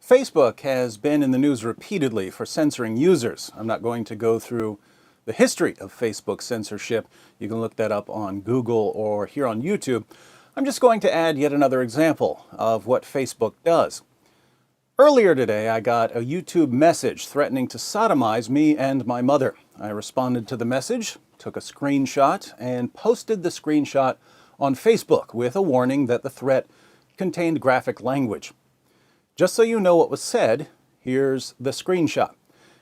Facebook has been in the news repeatedly for censoring users. I'm not going to go through the history of Facebook censorship. You can look that up on Google or here on YouTube. I'm just going to add yet another example of what Facebook does. Earlier today, I got a YouTube message threatening to sodomize me and my mother. I responded to the message, took a screenshot, and posted the screenshot on Facebook with a warning that the threat contained graphic language. Just so you know what was said, here's the screenshot.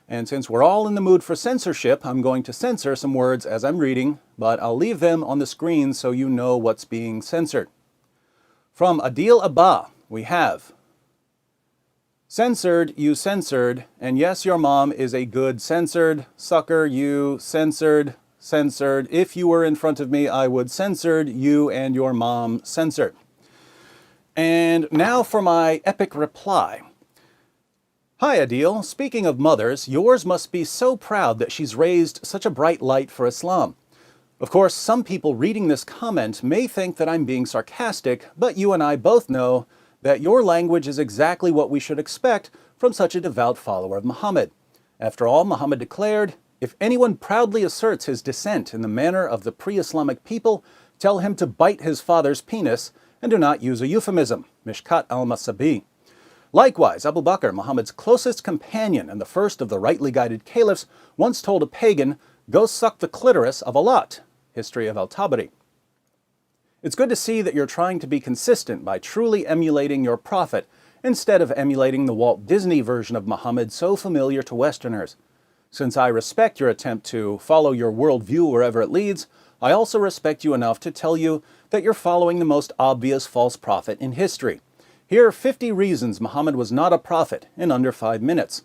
And since we're all in the mood for censorship, I'm going to censor some words as I'm reading, but I'll leave them on the screen so you know what's being censored. From Adil Abba, we have, "Censored, you censored, and yes, your mom is a good censored. Sucker, you censored, censored. If you were in front of me, I would censored you and your mom censored." And now for my epic reply. "Hi Adil, speaking of mothers, yours must be so proud that she's raised such a bright light for Islam. Of course, some people reading this comment may think that I'm being sarcastic, but you and I both know that your language is exactly what we should expect from such a devout follower of Muhammad. After all, Muhammad declared, 'If anyone proudly asserts his descent in the manner of the pre-Islamic people, tell him to bite his father's penis, and do not use a euphemism.' Mishkat al-Masabi. Likewise, Abu Bakr, Muhammad's closest companion and the first of the rightly guided caliphs, once told a pagan, 'Go suck the clitoris of a lot.' History of al-Tabari. It's good to see that you're trying to be consistent by truly emulating your prophet, instead of emulating the Walt Disney version of Muhammad so familiar to Westerners. Since I respect your attempt to follow your worldview wherever it leads, I also respect you enough to tell you that you're following the most obvious false prophet in history. Here are 50 reasons Muhammad was not a prophet in under 5 minutes.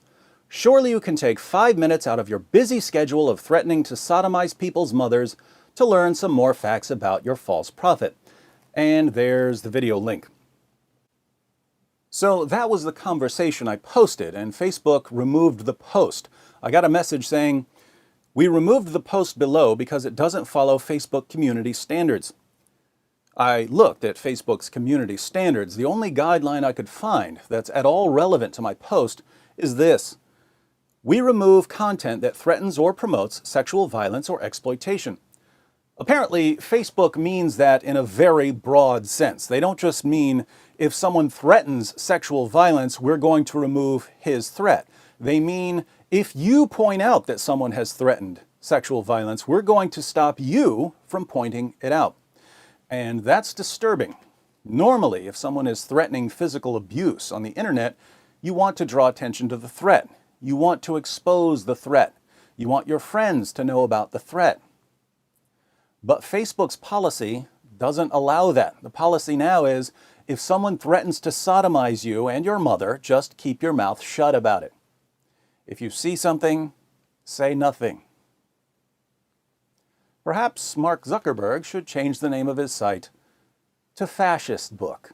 Surely you can take 5 minutes out of your busy schedule of threatening to sodomize people's mothers to learn some more facts about your false prophet." And there's the video link. So that was the conversation I posted, and Facebook removed the post. I got a message saying, "We removed the post below because it doesn't follow Facebook community standards." I looked at Facebook's community standards. The only guideline I could find that's at all relevant to my post is this: "We remove content that threatens or promotes sexual violence or exploitation." Apparently, Facebook means that in a very broad sense. They don't just mean if someone threatens sexual violence, we're going to remove his threat. They mean if you point out that someone has threatened sexual violence, we're going to stop you from pointing it out. And that's disturbing. Normally, if someone is threatening physical abuse on the internet, you want to draw attention to the threat. You want to expose the threat. You want your friends to know about the threat. But Facebook's policy doesn't allow that. The policy now is, if someone threatens to sodomize you and your mother, just keep your mouth shut about it. If you see something, say nothing. Perhaps Mark Zuckerberg should change the name of his site to Fascist Book.